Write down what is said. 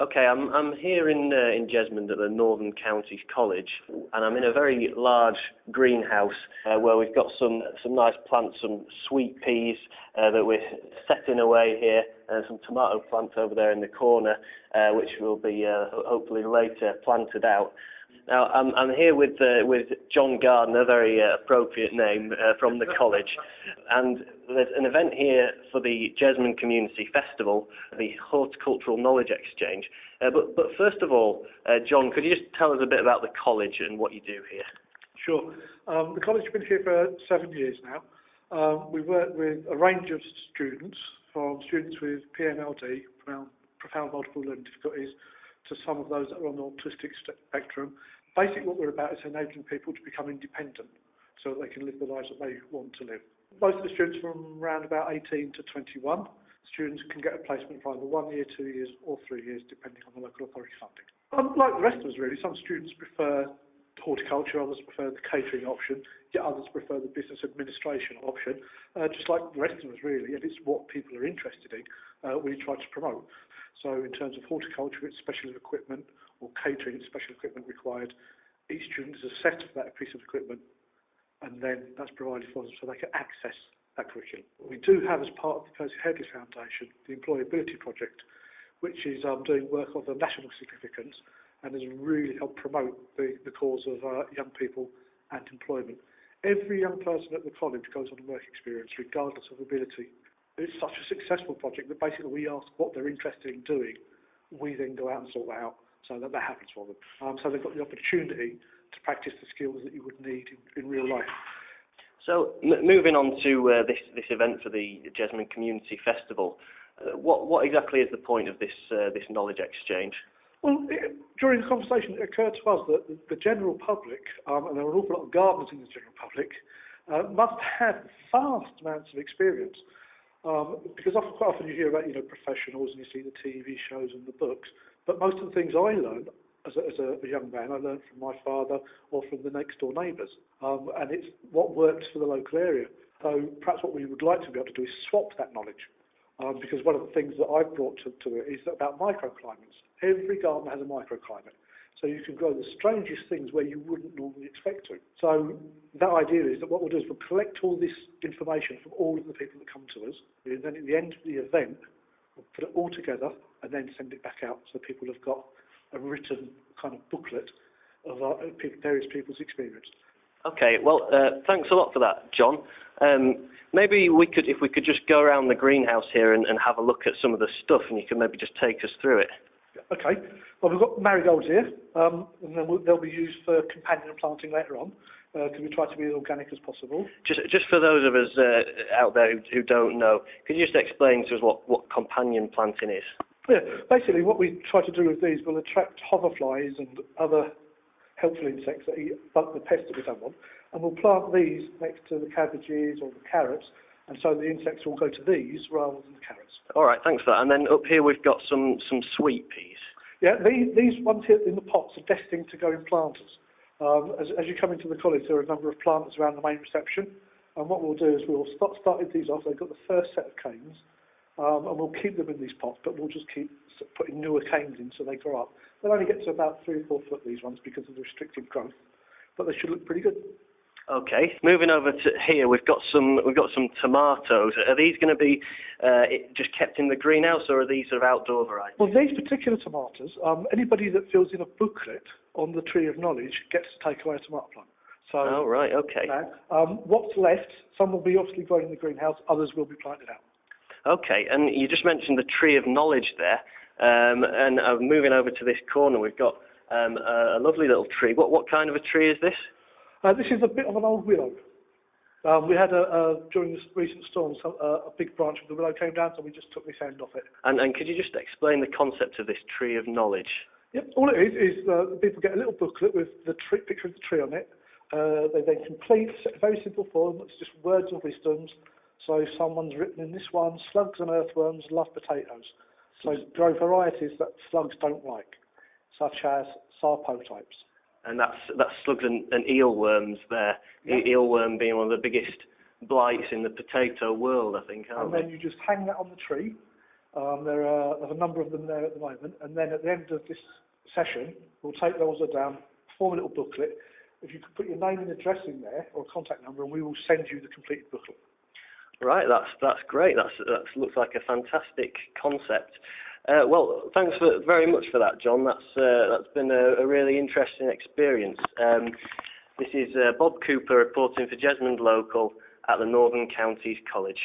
Okay, I'm here in Jesmond at the Northern Counties College, and I'm in a very large greenhouse where we've got some nice plants, some sweet peas that we're setting away here, and some tomato plants over there in the corner, which will be hopefully later planted out. Now, I'm here with John Gardner, very appropriate name, from the college, and there's an event here for the Jesmond Community Festival, the Horticultural Knowledge Exchange. But first of all, John, could you just tell us a bit about the college and what you do here? Sure. The college has been here for 7 years now. We work with a range of students, from students with PMLD, profound multiple learning difficulties, to some of those that are on the autistic spectrum. Basically what we're about is enabling people to become independent so that they can live the lives that they want to live. Most of the students from around about 18 to 21, students can get a placement for either 1 year, 2 years or 3 years depending on the local authority funding. Like the rest of us really, some students prefer horticulture, others prefer the catering option, yet others prefer the business administration option, just like the rest of us really, and it's what people are interested in, we try to promote. So in terms of horticulture, it's special equipment, or catering, it's special equipment required. Each student is assessed for that piece of equipment, and then that's provided for them so they can access that curriculum. We do have, as part of the Percy Headley Foundation, the Employability Project, which is doing work of the national significance and has really helped promote the cause of young people and employment. Every young person at the college goes on a work experience, regardless of ability. It's such a successful project that basically we ask what they're interested in doing. We then go out and sort that out so that happens for them. So they've got the opportunity to practice the skills that you would need in real life. So moving on to this event for the Jesmond Community Festival, what exactly is the point of this knowledge exchange? Well, during the conversation, it occurred to us that the general public, and there are an awful lot of gardeners in the general public, must have vast amounts of experience. Because quite often you hear about professionals and you see the TV shows and the books, but most of the things I learned as a young man, I learned from my father or from the next door neighbours, and it's what works for the local area. So perhaps what we would like to be able to do is swap that knowledge, because one of the things that I've brought to it is about microclimates. Every garden has a microclimate. So you can grow the strangest things where you wouldn't normally expect to. So that idea is that what we'll do is we'll collect all this information from all of the people that come to us, and then at the end of the event, we'll put it all together and then send it back out so people have got a written kind of booklet of various people's experience. Okay, well, thanks a lot for that, John. Maybe if we could just go around the greenhouse here and have a look at some of the stuff, and you can maybe just take us through it. Okay. Well, we've got marigolds here, and then they'll be used for companion planting later on, because we try to be as organic as possible. Just for those of us out there who don't know, could you just explain to us what companion planting is? Yeah, basically what we try to do with these will attract hoverflies and other helpful insects that eat the pests that we don't want, and we'll plant these next to the cabbages or the carrots, and so the insects will go to these rather than the carrots. All right, thanks for that. And then up here we've got some sweet peas. Yeah, these ones here in the pots are destined to go in planters. As you come into the college, there are a number of planters around the main reception, and what we'll do is we'll start these off. They've got the first set of canes, and we'll keep them in these pots, but we'll just keep putting newer canes in so they grow up. They'll only get to about 3 or 4 foot, these ones, because of the restricted growth, but they should look pretty good. Okay, moving over to here, we've got some tomatoes. Are these going to be just kept in the greenhouse, or are these sort of outdoor varieties? Well, these particular tomatoes, anybody that fills in a booklet on the Tree of Knowledge gets to take away a tomato plant. So, oh, right, okay. What's left, some will be obviously grown in the greenhouse, others will be planted out. Okay, and you just mentioned the Tree of Knowledge there, and moving over to this corner, we've got a lovely little tree. What kind of a tree is this? This is a bit of an old willow. We had, during this recent storm, a big branch of the willow came down, so we just took this end off it. And could you just explain the concept of this Tree of Knowledge? Yep, all it is people get a little booklet with the picture of the tree on it. They then complete a very simple form. It's just words of wisdoms. So someone's written in this one, slugs and earthworms love potatoes. So grow varieties that slugs don't like, such as sarpotypes. And that's slugs and eelworms there. Yeah. Eelworm being one of the biggest blights in the potato world, I think. And then you just hang that on the tree, There's a number of them there at the moment, and then at the end of this session, we'll take those down, form a little booklet. If you could put your name and address in there, or a contact number, and we will send you the completed booklet. Right, that's great. That looks like a fantastic concept. Well, thanks very much for that, John. That's been a really interesting experience. This is Bob Cooper reporting for JesmondLocal at the Northern Counties College.